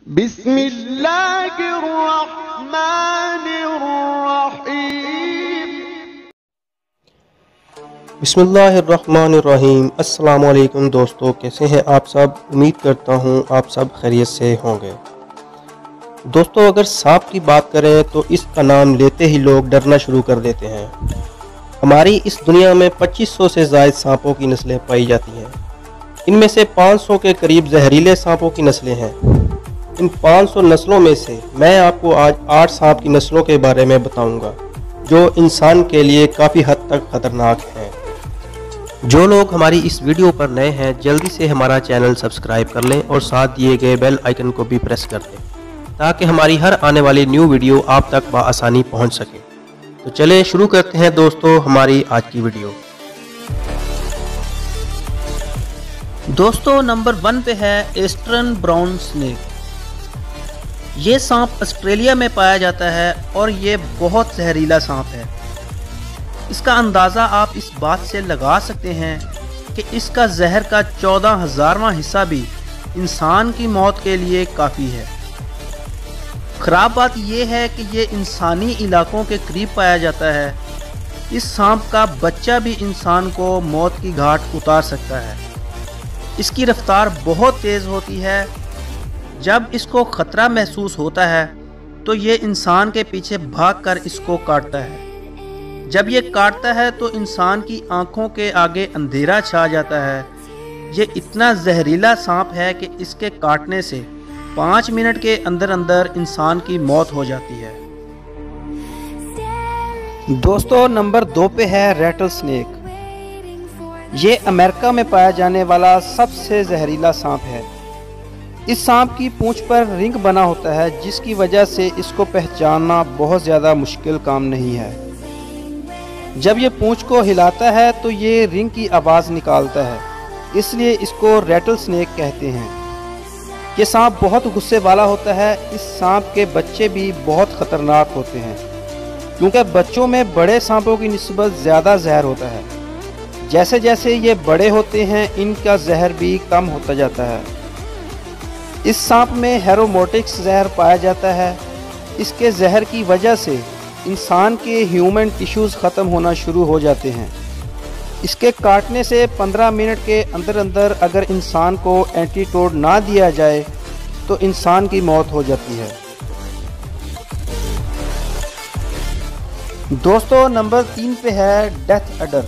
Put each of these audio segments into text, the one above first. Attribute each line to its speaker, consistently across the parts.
Speaker 1: बिस्मिल्लाहिर्रहमानिर्रहीम।
Speaker 2: बिस्मिल्लाहिर्रहमानिर्रहीम। अस्सलाम वालेकुम दोस्तों, कैसे हैं आप सब? उम्मीद करता हूं आप सब खैरियत से होंगे। दोस्तों, अगर सांप की बात करें तो इसका नाम लेते ही लोग डरना शुरू कर देते हैं। हमारी इस दुनिया में 2500 से ज़ायद सांपों की नस्लें पाई जाती हैं। इनमें से 500 के करीब जहरीले सांपों की नस्लें हैं। इन 500 नस्लों में से मैं आपको आज 8 सांप की नस्लों के बारे में बताऊंगा जो इंसान के लिए काफ़ी हद तक ख़तरनाक हैं। जो लोग हमारी इस वीडियो पर नए हैं जल्दी से हमारा चैनल सब्सक्राइब कर लें और साथ दिए गए बेल आइकन को भी प्रेस कर दें ताकि हमारी हर आने वाली न्यू वीडियो आप तक बआसानी पहुंच सके। तो चलें शुरू करते हैं दोस्तों हमारी आज की वीडियो।
Speaker 3: दोस्तों, नंबर 1 पे है ईस्टर्न ब्राउन स्नेक। ये सांप ऑस्ट्रेलिया में पाया जाता है और ये बहुत जहरीला सांप है। इसका अंदाज़ा आप इस बात से लगा सकते हैं कि इसका जहर का 14,000वां हिस्सा भी इंसान की मौत के लिए काफ़ी है। ख़राब बात यह है कि ये इंसानी इलाकों के करीब पाया जाता है। इस सांप का बच्चा भी इंसान को मौत की घाट उतार सकता है। इसकी रफ्तार बहुत तेज़ होती है। जब इसको ख़तरा महसूस होता है तो ये इंसान के पीछे भागकर इसको काटता है। जब ये काटता है तो इंसान की आंखों के आगे अंधेरा छा जाता है। ये इतना जहरीला सांप है कि इसके काटने से 5 मिनट के अंदर अंदर इंसान की मौत हो जाती है। दोस्तों, नंबर 2 पे है रैटल स्नेक। ये अमेरिका में पाया जाने वाला सबसे जहरीला सांप है। इस सांप की पूंछ पर रिंग बना होता है जिसकी वजह से इसको पहचानना बहुत ज़्यादा मुश्किल काम नहीं है। जब ये पूंछ को हिलाता है तो ये रिंग की आवाज़ निकालता है, इसलिए इसको रैटल स्नेक कहते हैं। ये सांप बहुत गुस्से वाला होता है। इस सांप के बच्चे भी बहुत ख़तरनाक होते हैं क्योंकि बच्चों में बड़े सांपों की निस्बत ज़्यादा जहर होता है। जैसे जैसे ये बड़े होते हैं इनका जहर भी कम होता जाता है। इस सांप में हेरोमोटिक्स जहर पाया जाता है। इसके जहर की वजह से इंसान के ह्यूमन टिश्यूज़ ख़त्म होना शुरू हो जाते हैं। इसके काटने से 15 मिनट के अंदर अंदर अगर इंसान को एंटीडोट ना दिया जाए तो इंसान की मौत हो जाती है। दोस्तों, नंबर 3 पे है डेथ एडर।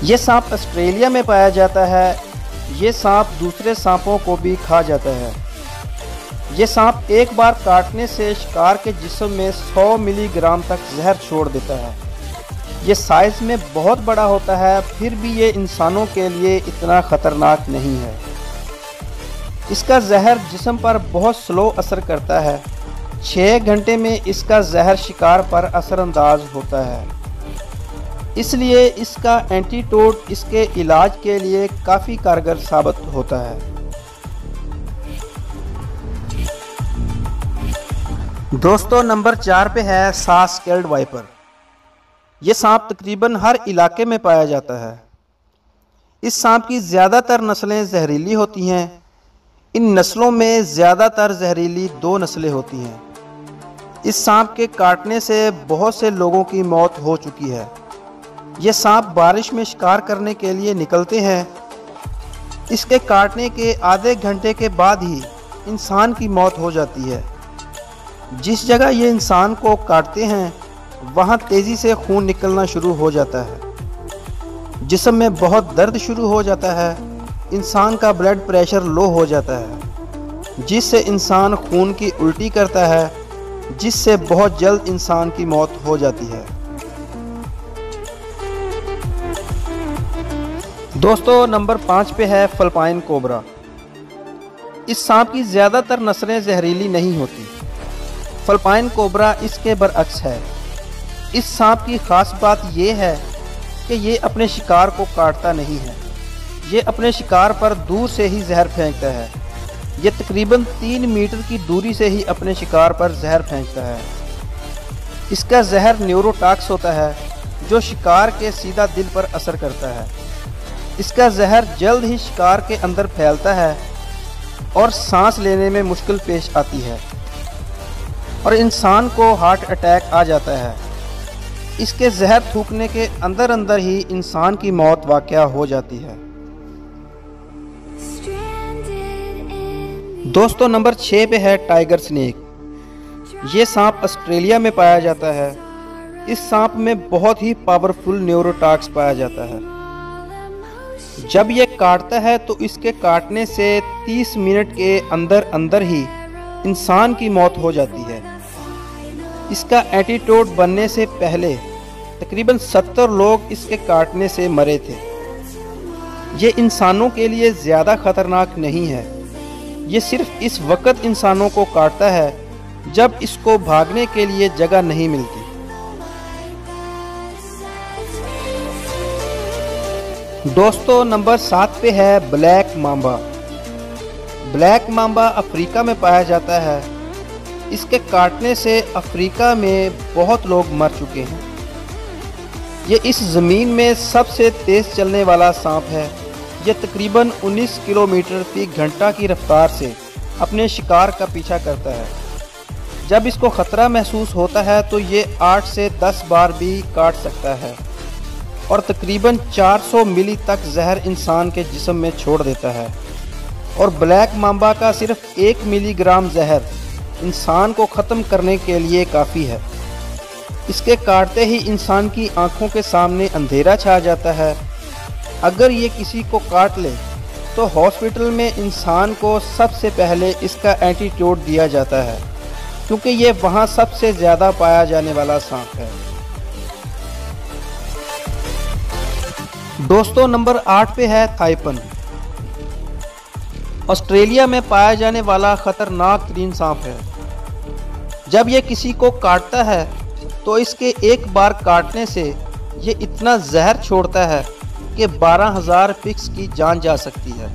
Speaker 3: ये सांप ऑस्ट्रेलिया में पाया जाता है। ये सांप दूसरे सांपों को भी खा जाता है। ये सांप एक बार काटने से शिकार के जिस्म में 100 मिलीग्राम तक जहर छोड़ देता है। ये साइज़ में बहुत बड़ा होता है, फिर भी ये इंसानों के लिए इतना ख़तरनाक नहीं है। इसका जहर जिस्म पर बहुत स्लो असर करता है। 6 घंटे में इसका जहर शिकार पर असरअंदाज होता है, इसलिए इसका एंटीडोट इसके इलाज के लिए काफ़ी कारगर साबित होता है। दोस्तों, नंबर 4 पे है सास-स्केल्ड वाइपर। ये सांप तकरीबन हर इलाके में पाया जाता है। इस सांप की ज़्यादातर नस्लें जहरीली होती हैं। इन नस्लों में ज़्यादातर जहरीली 2 नस्लें होती हैं। इस सांप के काटने से बहुत से लोगों की मौत हो चुकी है। ये सांप बारिश में शिकार करने के लिए निकलते हैं। इसके काटने के आधे घंटे के बाद ही इंसान की मौत हो जाती है। जिस जगह ये इंसान को काटते हैं वहाँ तेज़ी से खून निकलना शुरू हो जाता है। जिस्म में बहुत दर्द शुरू हो जाता है। इंसान का ब्लड प्रेशर लो हो जाता है जिससे इंसान खून की उल्टी करता है, जिससे बहुत जल्द इंसान की मौत हो जाती है। दोस्तों, नंबर 5 पे है फिलिपाइन कोबरा। इस सांप की ज़्यादातर नस्लें जहरीली नहीं होती। फिलिपाइन कोबरा इसके बरअक्स है। इस सांप की ख़ास बात यह है कि ये अपने शिकार को काटता नहीं है। ये अपने शिकार पर दूर से ही जहर फेंकता है। ये तकरीबन 3 मीटर की दूरी से ही अपने शिकार पर जहर फेंकता है। इसका जहर न्यूरोटॉक्स होता है जो शिकार के सीधा दिल पर असर करता है। इसका जहर जल्द ही शिकार के अंदर फैलता है और सांस लेने में मुश्किल पेश आती है और इंसान को हार्ट अटैक आ जाता है। इसके जहर थूकने के अंदर अंदर ही इंसान की मौत वाक़या हो जाती है। दोस्तों नंबर 6 पे है टाइगर स्नेक। ये सांप ऑस्ट्रेलिया में पाया जाता है। इस सांप में बहुत ही पावरफुल न्यूरोटॉक्स पाया जाता है। जब ये काटता है तो इसके काटने से 30 मिनट के अंदर अंदर ही इंसान की मौत हो जाती है। इसका एंटीडोट बनने से पहले तकरीबन 70 लोग इसके काटने से मरे थे। ये इंसानों के लिए ज़्यादा खतरनाक नहीं है। ये सिर्फ इस वक्त इंसानों को काटता है जब इसको भागने के लिए जगह नहीं मिलती। दोस्तों नंबर 7 पे है black Mamba. Black Mamba Africa में पाया जाता है। इसके काटने से अफ्रीका में बहुत लोग मर चुके हैं। ये इस ज़मीन में सबसे तेज़ चलने वाला सांप है। ये तकरीबन 19 किलोमीटर फी घंटा की रफ्तार से अपने शिकार का पीछा करता है। जब इसको ख़तरा महसूस होता है तो ये 8 से 10 बार भी काट सकता है और तकरीबन 400 मिली तक जहर इंसान के जिस्म में छोड़ देता है। और ब्लैक मांबा का सिर्फ 1 मिलीग्राम जहर इंसान को ख़त्म करने के लिए काफ़ी है। इसके काटते ही इंसान की आंखों के सामने अंधेरा छा जाता है। अगर ये किसी को काट ले तो हॉस्पिटल में इंसान को सबसे पहले इसका एंटीडोट दिया जाता है, क्योंकि ये वहाँ सबसे ज़्यादा पाया जाने वाला सांप है। दोस्तों नंबर 8 पे है थाईपन। ऑस्ट्रेलिया में पाया जाने वाला ख़तरनाक तरीन सांप है। जब ये किसी को काटता है तो इसके एक बार काटने से ये इतना जहर छोड़ता है कि 12,000 पिक्स की जान जा सकती है।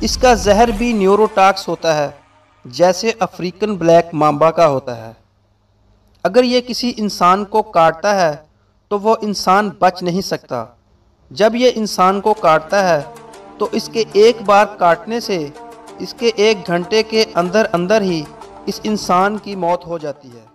Speaker 3: इसका जहर भी न्यूरोटॉक्स होता है, जैसे अफ्रीकन ब्लैक मांबा का होता है। अगर ये किसी इंसान को काटता है तो वो इंसान बच नहीं सकता। जब ये इंसान को काटता है तो इसके एक बार काटने से इसके 1 घंटे के अंदर अंदर ही इस इंसान की मौत हो जाती है।